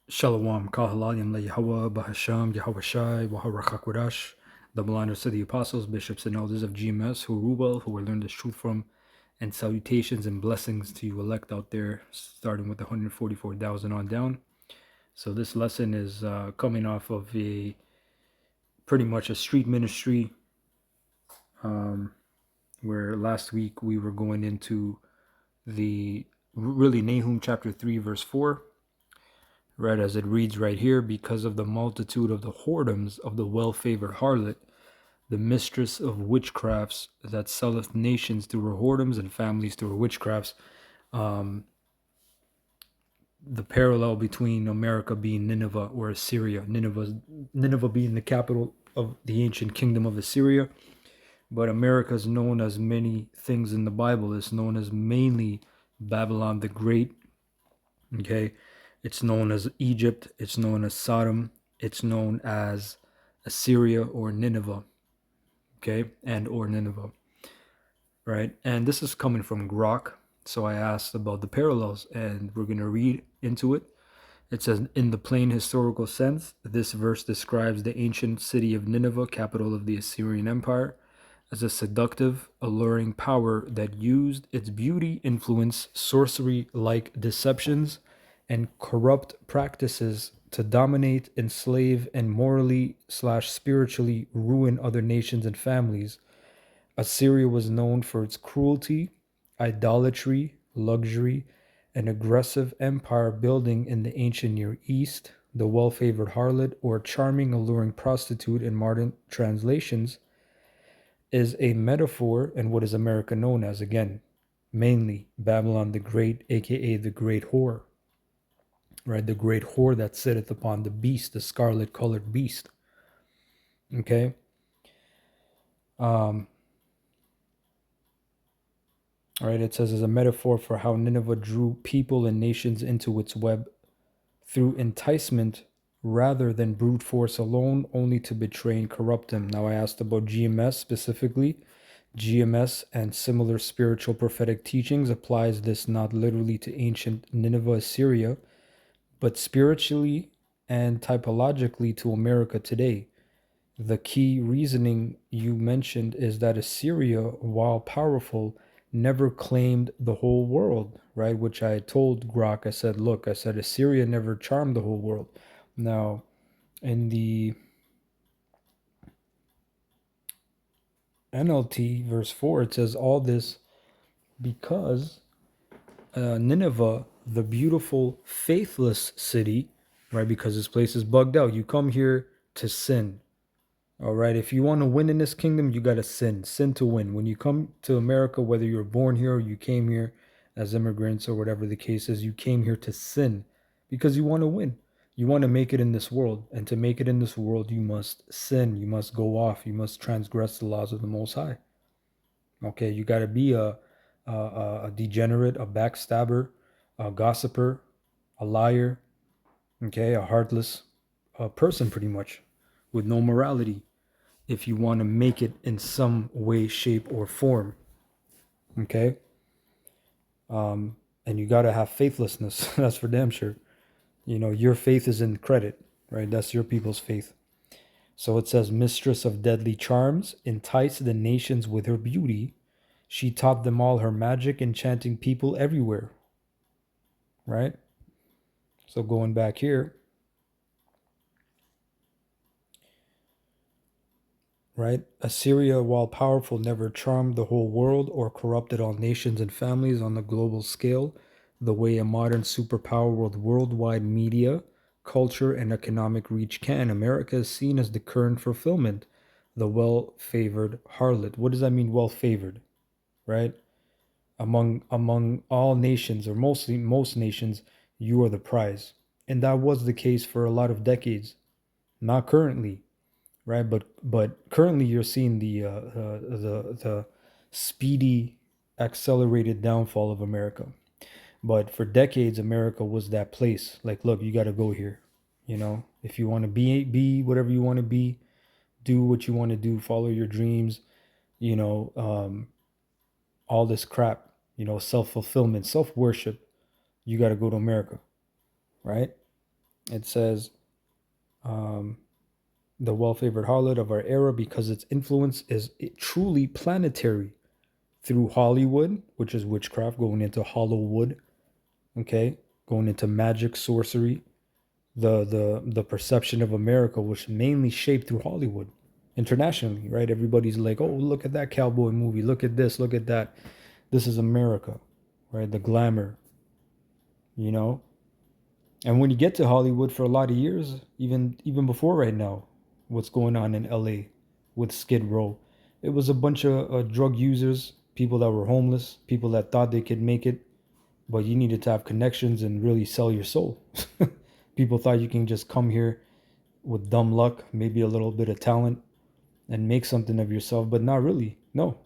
Shalom, Kahalayim, Yahweh, Bahasham, Yahweh Shai, Waharachakwadash, the blinders to the apostles, bishops, and elders of GMS who rule well, who will learn this truth from, and salutations and blessings to you elect out there, starting with the 144,000 on down. So this lesson is coming off of a pretty much a street ministry, where last week we were going into the really Nahum chapter 3 verse 4, right, as it reads right here, because of the multitude of the whoredoms of the well-favored harlot, the mistress of witchcrafts that selleth nations through her whoredoms and families through her witchcrafts. The parallel between America being Nineveh or Assyria, Nineveh being the capital of the ancient kingdom of Assyria, but America is known as many things in the Bible. It's known as mainly Babylon the Great. Okay, it's known as Egypt, it's known as Sodom, it's known as Assyria or Nineveh. Okay, and or Nineveh, right? And this is coming from Grok. So I asked about the parallels, and we're going to read into it. It says, in the plain historical sense, this verse describes the ancient city of Nineveh, capital of the Assyrian Empire, as a seductive, alluring power that used its beauty, influence, sorcery like deceptions, and corrupt practices to dominate, enslave, and morally/spiritually ruin other nations and families. Assyria was known for its cruelty, idolatry, luxury, and aggressive empire building in the ancient Near East. The well-favored harlot, or charming, alluring prostitute in modern translations, is a metaphor in what is America known as, again, mainly Babylon the Great, aka the Great Whore, right? The Great Whore that sitteth upon the beast, the scarlet colored beast. Okay. All right, it says as a metaphor for how Nineveh drew people and nations into its web through enticement rather than brute force alone, only to betray and corrupt them. Now, I asked about GMS specifically. GMS and similar spiritual prophetic teachings applies this not literally to ancient Nineveh, Assyria, but spiritually and typologically to America today. The key reasoning you mentioned is that Assyria, while powerful, never claimed the whole world, right? Which I told Grok, I said, look, I said, Assyria never charmed the whole world. Now, in the NLT, verse 4, it says, all this because Nineveh, the beautiful, faithless city, right? Because this place is bugged out. You come here to sin. All right. If you want to win in this kingdom, you got to sin to win. When you come to America, whether you were born here or you came here as immigrants or whatever the case is, you came here to sin because you want to win. You want to make it in this world. And to make it in this world, you must sin. You must go off. You must transgress the laws of the Most High. Okay. You got to be a degenerate, a backstabber, a gossiper, a liar. Okay. A heartless person, pretty much, with no morality, if you want to make it in some way, shape, or form. Okay. And you got to have faithlessness. That's for damn sure. You know, your faith is in credit, right? That's your people's faith. So it says, mistress of deadly charms, enticed the nations with her beauty. She taught them all her magic, enchanting people everywhere, right? So going back here, right? Assyria, while powerful, never charmed the whole world or corrupted all nations and families on the global scale the way a modern superpower with worldwide media, culture, and economic reach can. America is seen as the current fulfillment, the well-favored harlot. What does that mean, well-favored, right? Among all nations, or mostly most nations, you are the prize. And that was the case for a lot of decades. Not currently, right? But currently you're seeing the speedy, accelerated downfall of America. But for decades, America was that place. Like, look, you got to go here. You know, if you want to be whatever you want to be, do what you want to do, follow your dreams. You know, all this crap. You know, self fulfillment, self worship. You got to go to America, right? It says, um, the well-favored harlot of our era because its influence is truly planetary through Hollywood, which is witchcraft, going into Hollywood, okay, going into magic, sorcery, the perception of America was mainly shaped through Hollywood internationally, right? Everybody's like, oh, look at that cowboy movie, look at this, look at that. This is America, right? The glamour, you know. And when you get to Hollywood for a lot of years, even before right now, what's going on in LA with Skid Row, it was a bunch of drug users, people that were homeless, people that thought they could make it, but you needed to have connections and really sell your soul. People thought you can just come here with dumb luck, maybe a little bit of talent, and make something of yourself, but not really. No.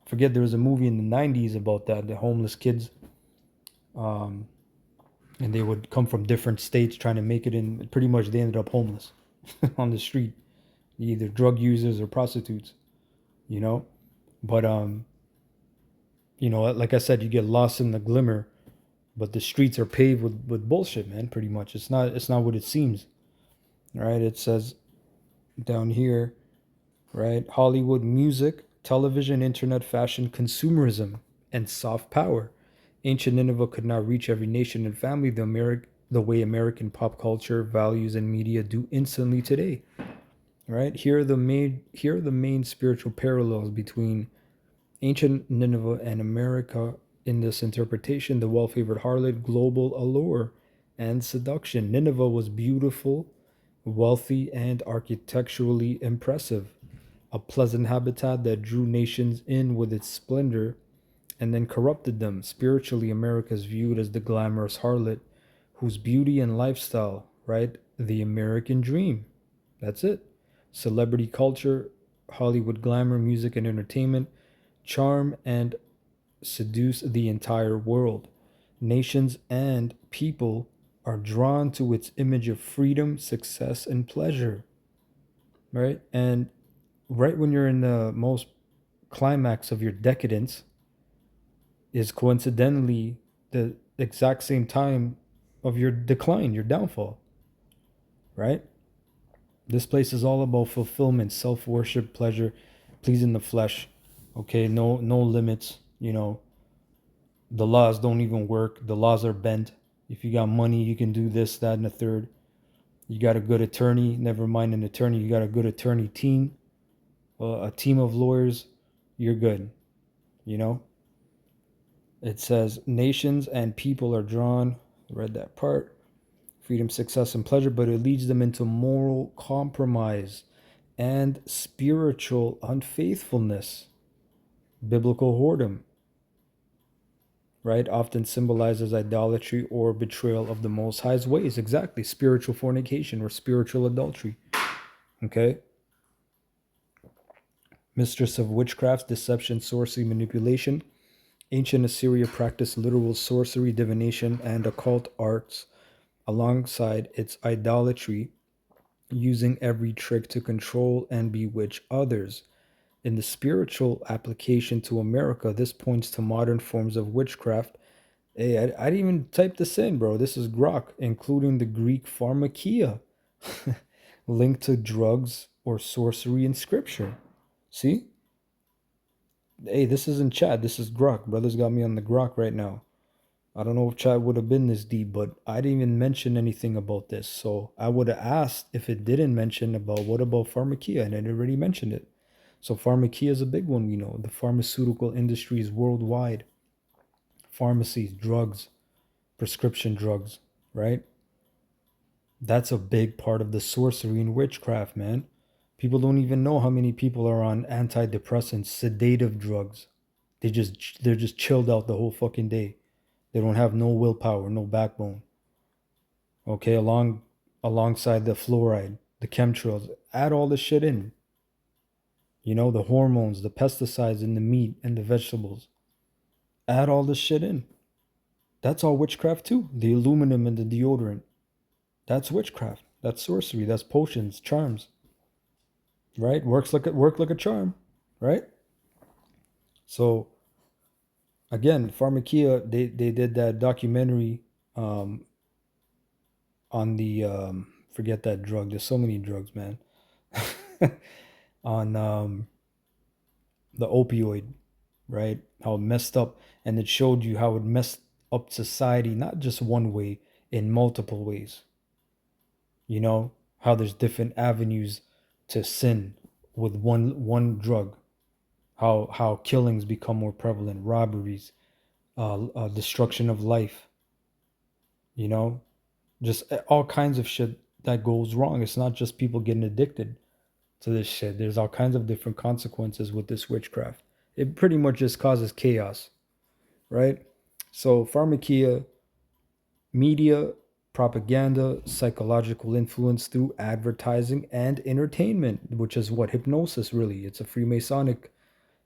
Forget there was a movie in the 90s about that, the homeless kids. Um, and they would come from different states trying to make it in. Pretty much, they ended up homeless on the street, either drug users or prostitutes, you know? But, like I said, you get lost in the glimmer, but the streets are paved with bullshit, man, pretty much. It's not what it seems, right? It says down here, right? Hollywood music, television, internet, fashion, consumerism, and soft power. Ancient Nineveh could not reach every nation and family the way American pop culture, values, and media do instantly today. Right? Here are the main spiritual parallels between ancient Nineveh and America in this interpretation. The well-favored harlot, global allure, and seduction. Nineveh was beautiful, wealthy, and architecturally impressive, a pleasant habitat that drew nations in with its splendor and then corrupted them. Spiritually, America is viewed as the glamorous harlot whose beauty and lifestyle, right? The American dream. That's it. Celebrity culture, Hollywood glamour, music and entertainment, charm and seduce the entire world. Nations and people are drawn to its image of freedom, success, and pleasure, right? And right when you're in the most climax of your decadence is coincidentally the exact same time of your decline, your downfall, right? This place is all about fulfillment, self-worship, pleasure, pleasing the flesh. Okay, no limits, The laws don't even work. The laws are bent. If you got money, you can do this, that, and the third. You got a good attorney, never mind an attorney, you got a good attorney team, a team of lawyers, you're good, you know? It says nations and people are drawn, read that part, freedom, success, and pleasure, but it leads them into moral compromise and spiritual unfaithfulness. Biblical whoredom, right, often symbolizes idolatry or betrayal of the Most High's ways. Exactly. Spiritual fornication or spiritual adultery. Okay. Mistress of witchcraft, deception, sorcery, manipulation. Ancient Assyria practiced literal sorcery, divination, and occult arts alongside its idolatry, using every trick to control and bewitch others. In the spiritual application to America, this points to modern forms of witchcraft. Hey, I didn't even type this in, bro. This is Grok, including the Greek pharmakia, linked to drugs or sorcery in scripture. See? Hey, this isn't chat. This is Grok. Brothers got me on the Grok right now. I don't know if chat would have been this deep, but I didn't even mention anything about this. So I would have asked if it didn't mention about what about pharmakia, and it already mentioned it. So pharmakia is a big one, we know. The pharmaceutical industry is worldwide. Pharmacies, drugs, prescription drugs, right? That's a big part of the sorcery and witchcraft, man. People don't even know how many people are on antidepressants, sedative drugs. They're just chilled out the whole fucking day. They don't have no willpower, no backbone. Okay, alongside the fluoride, the chemtrails, add all this shit in. The hormones, the pesticides in the meat and the vegetables. Add all this shit in. That's all witchcraft too. The aluminum and the deodorant. That's witchcraft. That's sorcery. That's potions, charms. Right? Work like a charm. Right? So again, Pharmakia, they did that documentary, um, on the forget that drug. There's so many drugs, man. On the opioid, right? How it messed up, and it showed you how it messed up society, not just one way, in multiple ways. You know how there's different avenues to sin with one drug. How killings become more prevalent, robberies, destruction of life. You know, just all kinds of shit that goes wrong. It's not just people getting addicted to this shit. There's all kinds of different consequences with this witchcraft. It pretty much just causes chaos, right? So pharmakia, media, propaganda, psychological influence through advertising and entertainment, which is what hypnosis really. It's a Freemasonic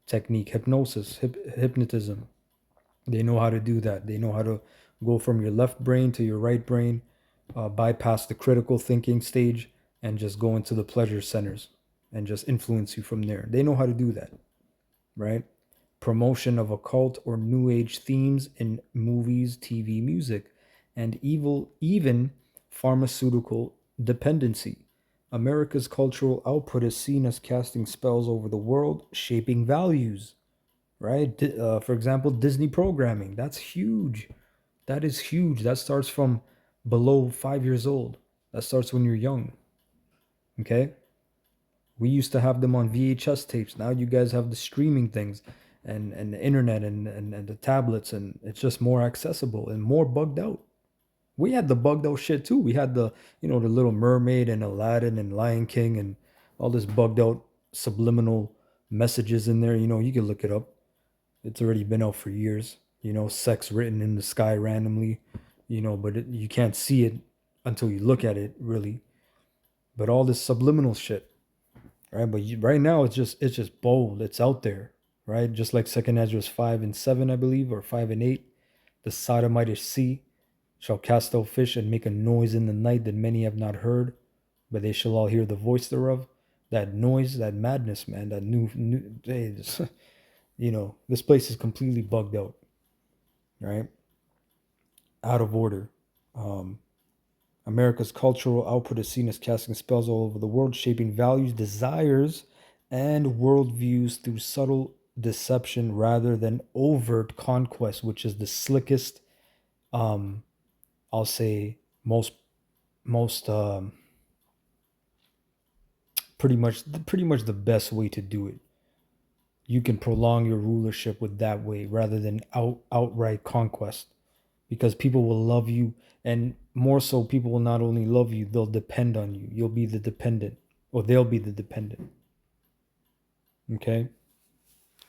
technique, hypnosis, hypnotism. They know how to do that. They know how to go from your left brain to your right brain, bypass the critical thinking stage, and just go into the pleasure centers and just influence you from there. They know how to do that, right? Promotion of occult or new age themes in movies, TV, music, and even pharmaceutical dependency. America's cultural output is seen as casting spells over the world, shaping values, right? For example, Disney programming. That's huge. That is huge. That starts from below 5 years old. That starts when you're young. Okay. We used to have them on VHS tapes. Now you guys have the streaming things and the internet and the tablets, and it's just more accessible and more bugged out. We had the bugged out shit too. We had the Little Mermaid and Aladdin and Lion King and all this bugged out subliminal messages in there. You can look it up. It's already been out for years. Sex written in the sky randomly, but you can't see it until you look at it, really. But all this subliminal shit, right? But right now it's just bold. It's out there, right? Just like Second Ezra 5:7, I believe, or 5:8. The Sodomitish sea shall cast out fish and make a noise in the night that many have not heard, but they shall all hear the voice thereof. That noise, that madness, man. That new hey, this place is completely bugged out, right? Out of order. Um, America's cultural output is seen as casting spells all over the world, shaping values, desires, and worldviews through subtle deception rather than overt conquest, which is the slickest, um, I'll say, most pretty much the best way to do it. You can prolong your rulership with that way rather than outright conquest, because people will love you, and more so people will not only love you, they'll depend on you. You'll be the dependent, or they'll be the dependent. Okay.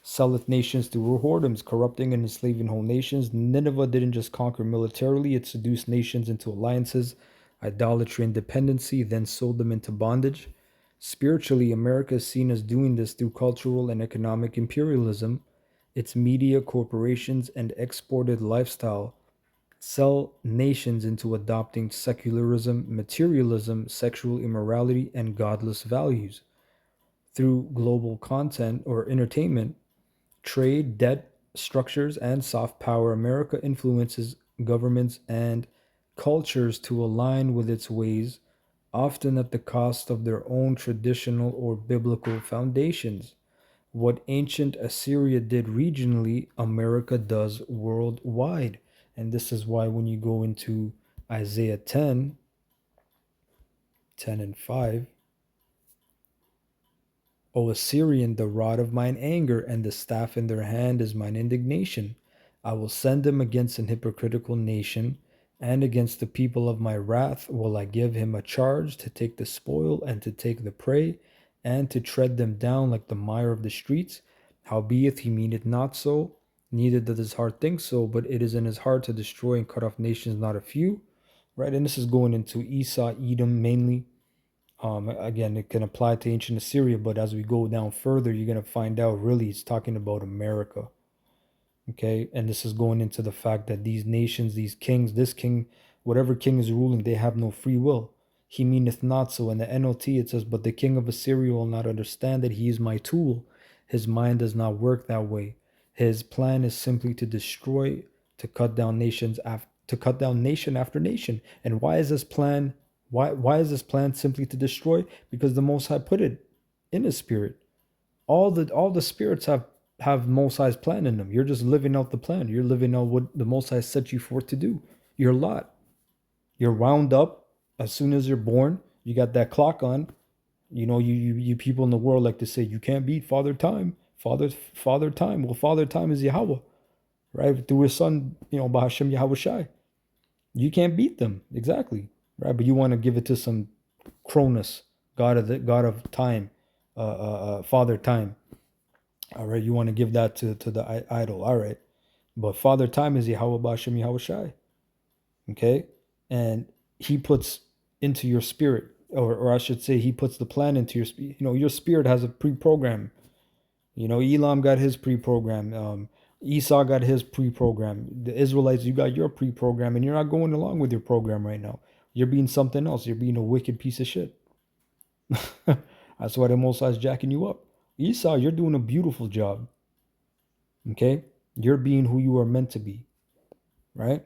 Selleth nations through whoredoms, corrupting and enslaving whole nations. Nineveh didn't just conquer militarily, it seduced nations into alliances, idolatry, and dependency, then sold them into bondage. Spiritually, America is seen as doing this through cultural and economic imperialism. Its media, corporations, and exported lifestyle sell nations into adopting secularism, materialism, sexual immorality, and godless values. Through global content or entertainment, trade, debt structures, and soft power, America influences governments and cultures to align with its ways, often at the cost of their own traditional or biblical foundations. What ancient Assyria did regionally, America does worldwide. And this is why when you go into Isaiah 10 and 5, O Assyrian, the rod of mine anger, and the staff in their hand is mine indignation. I will send them against an hypocritical nation, and against the people of my wrath will I give him a charge to take the spoil and to take the prey, and to tread them down like the mire of the streets. Howbeit he meaneth not so, neither doth his heart think so, but it is in his heart to destroy and cut off nations, not a few. Right, and this is going into Esau, Edom mainly. Again, it can apply to ancient Assyria, but as we go down further, you're going to find out really it's talking about America. Okay, and this is going into the fact that these nations, these kings, this king, whatever king is ruling, they have no free will. He meaneth not so. In the NLT, it says, but the king of Assyria will not understand that he is my tool. His mind does not work that way. His plan is simply to destroy, to cut down nations to cut down nation after nation. And why is this plan? Why is this plan simply to destroy? Because the Most High put it in His Spirit. All the spirits have Most High's plan in them. You're just living out the plan. You're living out what the Most High set you forth to do. Your lot. You're wound up as soon as you're born. You got that clock on. You people in the world like to say you can't beat Father Time. Father Time. Well, Father Time is Yahweh, right? Through His Son, Bahashem Yahweh Shai. You can't beat them exactly, right? But you want to give it to some Cronus, God of time, Father Time. All right, you want to give that to the idol. All right, but Father Time is Yahweh Bahashem Yahweh Shai. Okay, and He puts into your spirit, or I should say, He puts the plan into your spirit. Your spirit has a pre-program. Elam got his pre-program. Esau got his pre-program. The Israelites, you got your pre-program, and you're not going along with your program right now. You're being something else. You're being a wicked piece of shit. That's why the Most High is jacking you up. Esau, you're doing a beautiful job. Okay? You're being who you are meant to be. Right?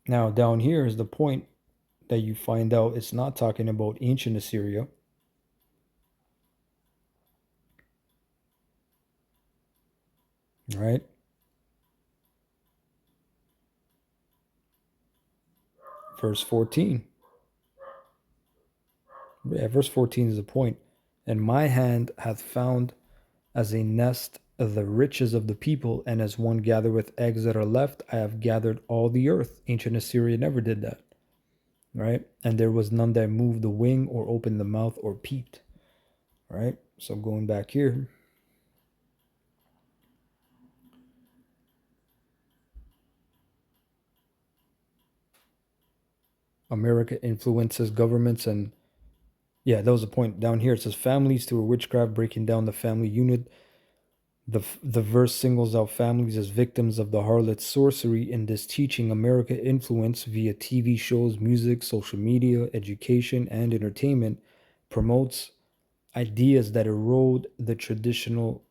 Now, down here is the point that you find out it's not talking about ancient Assyria. Right? Verse 14. Yeah, verse 14 is the point. And my hand hath found as a nest the riches of the people, and as one gathereth eggs that are left, I have gathered all the earth. Ancient Assyria never did that. Right? And there was none that moved the wing or opened the mouth or peeped. Right? So going back here. America influences governments and yeah, that was the point down here. It says families through witchcraft breaking down the family unit. The verse singles out families as victims of the harlot's sorcery. In this teaching, America influence via TV shows, music, social media, education, and entertainment promotes ideas that erode the traditional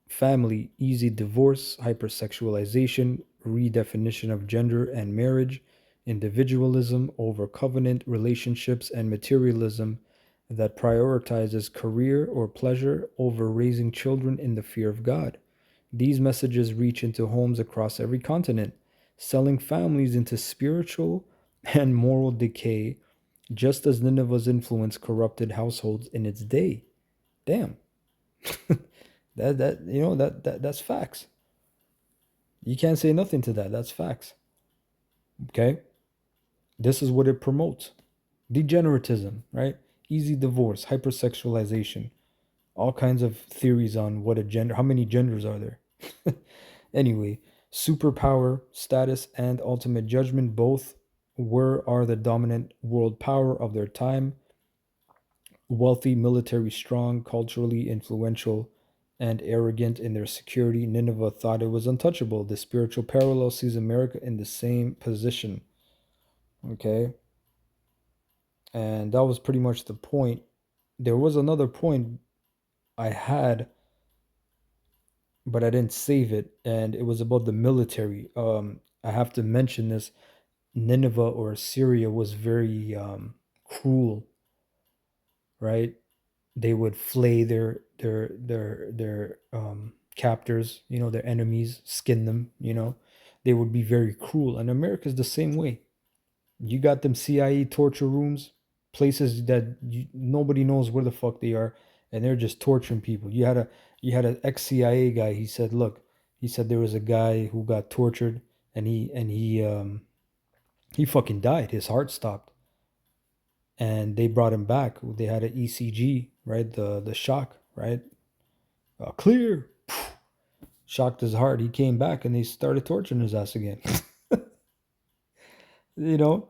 family, easy divorce, hypersexualization, redefinition of gender and marriage, individualism over covenant relationships, and materialism that prioritizes career or pleasure over raising children in the fear of God. These messages reach into homes across every continent, selling families into spiritual and moral decay, just as Nineveh's influence corrupted households in its day. Damn. That's facts. You can't say nothing to that. That's facts. Okay? This is what it promotes. Degeneratism, right? Easy divorce, hypersexualization, all kinds of theories on what a gender, how many genders are there? Anyway, superpower, status, and ultimate judgment both are the dominant world power of their time. Wealthy, military strong, culturally influential, and arrogant in their security, Nineveh thought it was untouchable. The spiritual parallel sees America in the same position. Okay? And that was pretty much the point. There was another point I had, but I didn't save it, and it was about the military. I have to mention this. Nineveh or Assyria was very cruel, right? They would flay their captors, their enemies, skin them, They would be very cruel. And America's the same way. You got them CIA torture rooms, places that nobody knows where the fuck they are, and they're just torturing people. You had an ex-CIA guy. He said there was a guy who got tortured, and he fucking died. His heart stopped, and they brought him back. They had an ECG, right? The shock, right? Clear. Shocked his heart. He came back, and they started torturing his ass again. you know,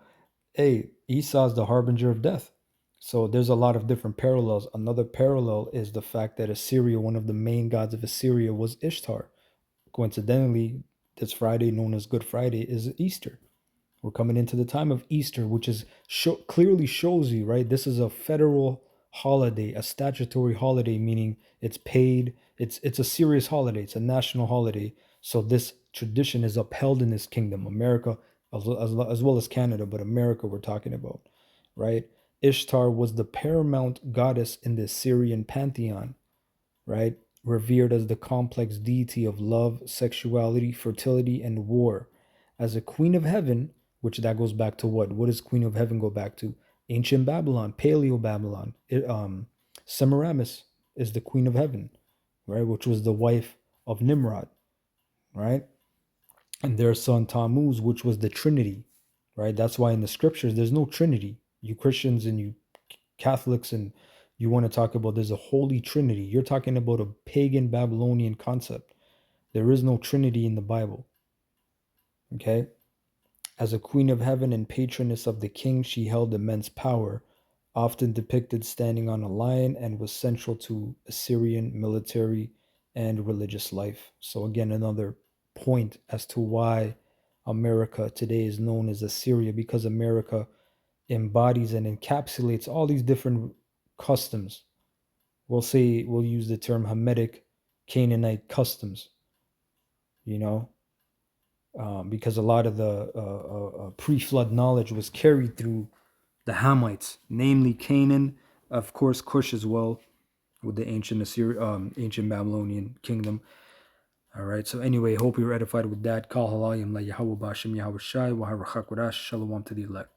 hey, Esau's the harbinger of death. So there's a lot of different parallels. Another parallel is the fact that Assyria, one of the main gods of Assyria, was Ishtar. Coincidentally, this Friday, known as Good Friday, is Easter. We're coming into the time of Easter, which is clearly shows you, right? This is a federal holiday, a statutory holiday, meaning it's paid. It's a serious holiday. It's a national holiday. So this tradition is upheld in this kingdom. America as well as Canada, but America we're talking about, right? Ishtar was the paramount goddess in the Assyrian pantheon, right? Revered as the complex deity of love, sexuality, fertility, and war. As a queen of heaven, which that goes back to what? What does queen of heaven go back to? Ancient Babylon, Paleo Babylon. Semiramis is the queen of heaven, right? Which was the wife of Nimrod, right? And their son Tammuz, which was the Trinity, right? That's why in the scriptures there's no Trinity. You Christians and you Catholics and you want to talk about there's a holy Trinity. You're talking about a pagan Babylonian concept. There is no Trinity in the Bible. Okay? As a queen of heaven and patroness of the king, she held immense power, often depicted standing on a lion, and was central to Assyrian military and religious life. So, again, another point as to why America today is known as Assyria, because America embodies and encapsulates all these different customs. We'll use the term Hamitic Canaanite customs, you know, because a lot of the pre-flood knowledge was carried through the Hamites, namely Canaan, of course, Cush as well, with the ancient Babylonian kingdom. All right. So anyway, hope you're edified with that. Call halayim la Yahweh Bashem Yahweh Shai Waharachak Shalom to the elect.